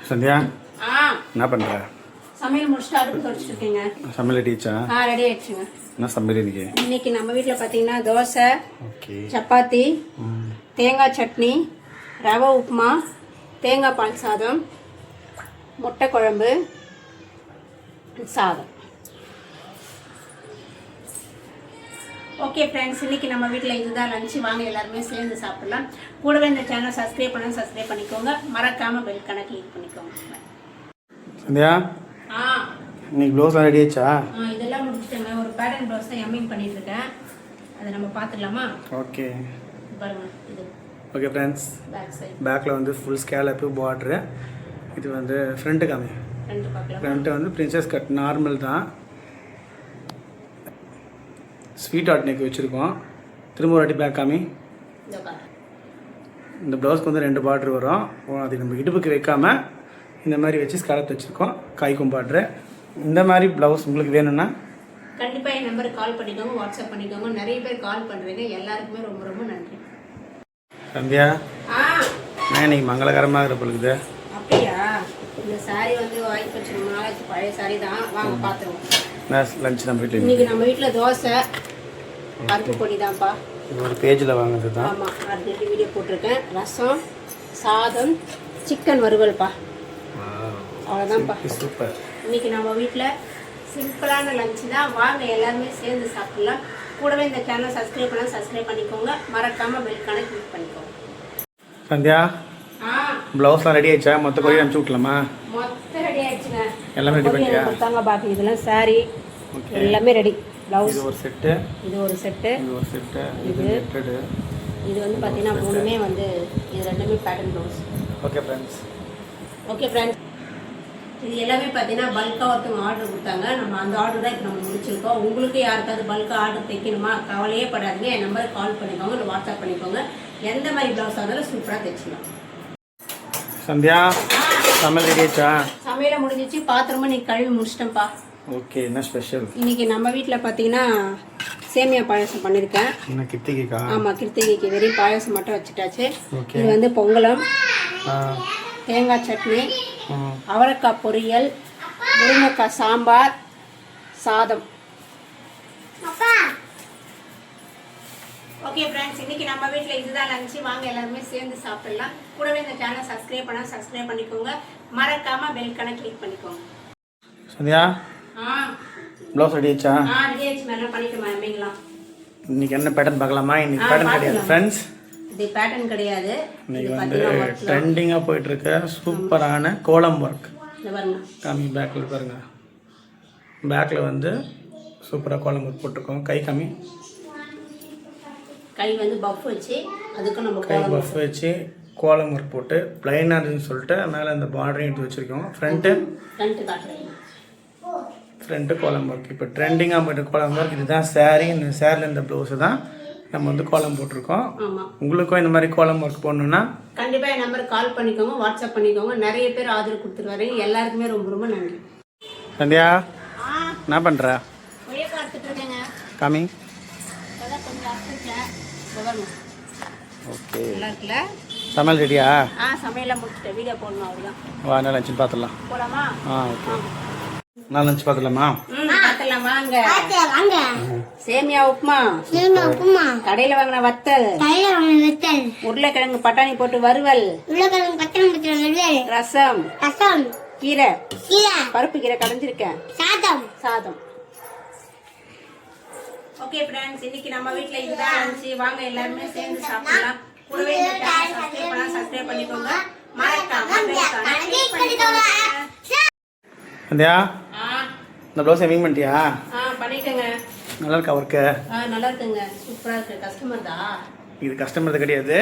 சந்தியா என்ன பண்ணுற? சமையல் முடிச்சுட்டு அடுப்பு தொடச்சிட்டு இருக்கீங்க. சமையல் ரெடிச்சா? ரெடி ஆயிடுச்சுங்க. என்ன சமையல் இன்னைக்கு? இன்னைக்கு நம்ம வீட்டில் பார்த்தீங்கன்னா தோசை, சப்பாத்தி, தேங்காய் சட்னி, ரவை உப்புமா, தேங்காய் பால் சாதம், முட்டை குழம்பு, சாதம். ஓகே ஃப்ரெண்ட்ஸ், இன்னைக்கு நம்ம வீட்டில் இதுதான் லஞ்சு. வாங்க எல்லாருமே சேர்ந்து சாப்பிடலாம். கூடவே இந்த சேனல் சப்ஸ்கிரைப் பண்ணிக்கோங்க. மறக்காம பெல் கணக்கு கிளிக் பண்ணிக்கோங்க. சந்தியா இன்னைக்கு ப்ளவுஸ் ரெடி ஆயிடுச்சா? இதெல்லாம் முடிச்சிட்டேங்க. ஒரு பேட்டர்ன் ப்ளவுஸ் தான் எம்மிங் பண்ணிட்டு இருக்கேன். அதை நம்ம பார்த்துடலாமா? ஓகே பாருங்க. இது ஓகே ஃப்ரெண்ட்ஸ், பேக் சைடு. பேக்கில் வந்து ஃபுல் ஸ்கேலப்பு பார்ட்ரு. இது வந்து ஃப்ரண்ட்டு காமி. ஃப்ரண்ட்டு வந்து பிரின்சஸ் கட் நார்மல் தான். ஸ்வீட் ஆர்ட் நெக் வச்சுருக்கோம். திரும்ப ஒரு வாட்டி பேக் காமி. இந்த ப்ளவுஸ்க்கு வந்து 2 பார்டர் வரும். அது நம்ம இடுப்புக்கு வைக்காமல் இந்த மாதிரி வச்சு ஸ்கேலப் வச்சுருக்கோம். காய்க்கும் பார்ட்ரு. இந்த மாதிரி ப்ளவுஸ் உங்களுக்கு வேணும்னா கண்டிப்பாக என் நம்பருக்கு கால் பண்ணிக்கோங்க, வாட்ஸ்அப் பண்ணிக்கோங்க. நிறைய பேர் கால் பண்ணுறீங்க. எல்லாருக்குமே ரொம்ப ரொம்ப நன்றி. சந்தியா நான் இன்னைக்கு மங்களகரமாக இருக்கிற பொழுது. அப்படியா? இந்த சாரி வந்து வாங்கி வச்சிருக்கோம். நாளைக்கு பழைய சாரி தான். வாங்க பார்த்துருவோம். லஞ்ச் நம்ம வீட்டில் இன்னைக்கு நம்ம வீட்டில் தோசை, பருப்பு பொடி தான்ப்பா. ஒரு பேஜில் வாங்குறது தான். ஆமாம், ஆல்ரெடி வீடியோ போட்டிருக்கேன். ரசம், சாதம், சிக்கன் வறுவல்ப்பா. அவ்வளோதான்ப்பா. சூப்பர். இன்னைக்கு நம்ம வீட்டில் சிம்பிளான லஞ்சு தான். வாங்க எல்லாருமே சேர்ந்து சாப்பிடலாம். கூடவே இந்த சேனல் சப்ஸ்கிரைப் பண்ணிக்கோங்க. மறக்காமல் பெல் கணக்கு கிளிக் பண்ணிக்கோங்க. சந்தியா ப்ளவுஸ்லாம் ரெடி ஆயிடுச்சா? மொத்த கொடி அனுப்பிச்சு விட்லாமா? மொத்தம் ரெடி ஆயிடுச்சுங்க. எல்லாமே ரெடி பண்ணியா? கொடுத்தாங்க பாக்கி. இதெல்லாம் சாரி எல்லாமே ரெடி. ப்ளவுஸ் இது ஒரு செட்டு, இது ஒரு செட்டு, இது ஒரு செட்டு, இது நெட்டடு. இது வந்து பார்த்தீங்கன்னா 3மே வந்து இது 2மே பேட்டர்ன் ப்ளவுஸ். Okay friends. இது எல்லாமே பார்த்தீங்கன்னா பல்காக ஒருத்தவங்க ஆர்டர் கொடுத்தாங்க. நம்ம அந்த ஆர்டர் தான் இப்போ நம்ம முடிச்சிருக்கோம். உங்களுக்கு யாருக்காவது பல்காக ஆர்டர் தைக்கணுமா? கவலையே படாதீங்க. என் நம்பருக்கு கால் பண்ணிக்கோங்க, இல்லை வாட்ஸ்அப் பண்ணிக்கோங்க. எந்த மாதிரி ப்ளவுஸாக இருந்தாலும் சூப்பராக தைச்சிக்கலாம். சந்தியா சமையல் ரெடி ஆயிடுச்சா? சமையலை முடிஞ்சிச்சு. பாத்திரமும் நீ கழுவி முடிச்சிட்டேன்ப்பா. ஓகே. என்ன ஸ்பெஷல் இன்னைக்கு நம்ம வீட்டில் பார்த்தீங்கன்னா சேமியா பாயாசம் பண்ணியிருக்கேன். என்ன கிருத்திகைக்கா? ஆமாம், கிருத்திகைக்கு வெறும் பாயாசம் மட்டும் வச்சுட்டாச்சு. இது வந்து பொங்கலம், தேங்காய் சட்னி, அவரைக்காய் பொரியல், முருங்கைக்காய் சாம்பார், சாதம். ஓகே ஃப்ரெண்ட்ஸ், இன்னைக்கு நம்ம வீட்டில் இதுதான் லஞ்சு. வாங்க எல்லாருமே சேர்ந்து சாப்பிடலாம். கூடவே இந்த சேனல் சப்ஸ்கிரைப் பண்ணிக்கோங்க. மறக்காம பெல் கணக்கு கிளிக் பண்ணிக்கோங்க. சந்தியா ப்ளவுஸ் ரெடி ஆயிடுச்சா? ரெடி ஆயிடுச்சு. மேலே பண்ணிட்டு மேமிங்கலாம். இன்னைக்கு என்ன பேட்டர்ன் பார்க்கலாமா? இன்னைக்கு பேட்டர்ன் கிடையாது ஃப்ரெண்ட்ஸ். இது பேட்டர்ன் கிடையாது. இன்னைக்கு வந்து ட்ரெண்டிங்காக போயிட்டு இருக்க சூப்பரான கோலம் ஒர்க். காமி பேக்கில் பாருங்க. பேக்கில் வந்து சூப்பராக கோலம் ஒர்க் போட்டிருக்கோம். கை காமி. கை வந்து பஃப் வச்சு அதுக்கு நம்ம கை பஃப் வச்சு கோலம் ஒர்க் போட்டு பிளைனாக இருந்துன்னு சொல்லிட்டு மேலே அந்த பார்டரையும் எடுத்து வச்சுருக்கோம். ஃப்ரண்ட்டு கோலம் ஒர்க். இப்போ ட்ரெண்டிங்காக போய்ட்டு கோலம் ஒர்க். இதுதான் சாரீ. இந்த சாரியில் இந்த ப்ளவுஸு தான் நம்ம வந்து கோலம் போட்டிருக்கோம். உங்களுக்கும் இந்த மாதிரி கோலம் ஒர்க் போடணுன்னா கண்டிப்பாக என் நம்பருக்கு கால் பண்ணிக்கோங்க, வாட்ஸ்அப் பண்ணிக்கோங்க. நிறைய பேர் ஆதரவு கொடுத்துட்டு வரீங்க. எல்லாருக்குமே ரொம்ப ரொம்ப நன்றி. சந்தியா என்ன பண்ணுற? காமி. ஓகே. நல்லா இருக்குல்ல? சமையல் ரெடியா? சமையலாம் முடிச்சுட்டு வீடியோ போடணும். அவ்வளோதான். வா, என்ன லஞ்சுன்னு பார்த்துடலாம். போலாமா? ஓகே. நான் லஞ்ச் பார்த்துடலாமா? பார்த்துடலாம் வாங்க. சேமியா உப்புமா, கடையில் வாங்கின வத்தல், உருளைக்கிழங்கு பட்டாணி போட்டு வறுவல், ரசம், கீரை, பருப்பு கீரை கடைஞ்சிருக்கேன், சாதம். ஓகே ஃப்ரெண்ட்ஸ், இன்னைக்கு நம்ம வீட்டில் இதுதான் இருந்துச்சு. வாங்க எல்லாருமே சேர்ந்து சாப்பிடலாம். கூடவே சப்ஸ்கிரைப் பண்ணிக்கோங்க. மறக்காம சந்தியா இந்த ப்ளவுஸ் எம்மிங் பண்ணிட்டியா? பண்ணிட்டேங்க. நல்லா இருக்கா ஒர்க்கு? நல்லா இருக்குங்க. சூப்பராக இருக்கு. கஸ்டமர் தான். இது கஸ்டமர் கிடையாது.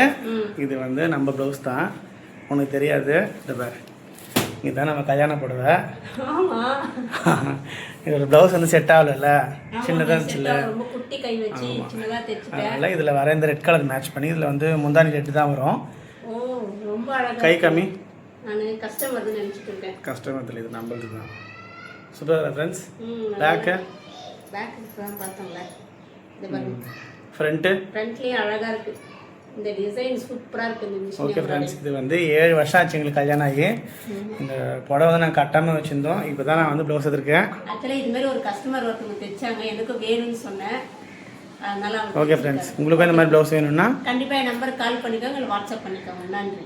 இது வந்து நம்ம ப்ளவுஸ் தான். உனக்கு தெரியாது. இந்த பாரு, இதுதான் நம்ம கல்யாண புடவை. இதோட ப்ளவுஸ் வந்து செட் ஆகல, சின்னதாக இருந்துச்சுல்ல. அதனால இதில் வர இந்த ரெட் கலர் மேட்ச் பண்ணி இதில் வந்து முந்தானி ரெட்டு தான் வரும். கை கம்மி. கஸ்டமர் இது நம்மளுக்கு தான். Super friends. ஃப்ரண்ட்டு ஃப்ரண்ட்லேயும் அழகாக இருக்குது. இந்த டிசைன் சூப்பராக இருக்குது இந்த மிஷின். ஓகே ஃப்ரெண்ட்ஸ், இது வந்து 7 வருஷம் ஆச்சு எங்களுக்கு கல்யாணம் ஆகி. இந்த புடவை வந்து நான் கட்டாமல் வச்சுருந்தோம். இப்போ தான் நான் வந்து ப்ளவுஸ் எடுத்திருக்கேன். ஆக்சுவலாக இதுமாரி ஒரு கஸ்டமர் ஒருத்தவங்க தைச்சாங்க, எனக்கு வேணும்னு சொன்னேன். அதனால ஓகே ஃப்ரெண்ட்ஸ், உங்களுக்கும் இந்த மாதிரி ப்ளவுஸ் வேணும்னா கண்டிப்பாக என் நம்பருக்கு கால் பண்ணிக்கோங்க, இல்லை வாட்ஸ்அப் பண்ணிக்கோங்க. நன்றி.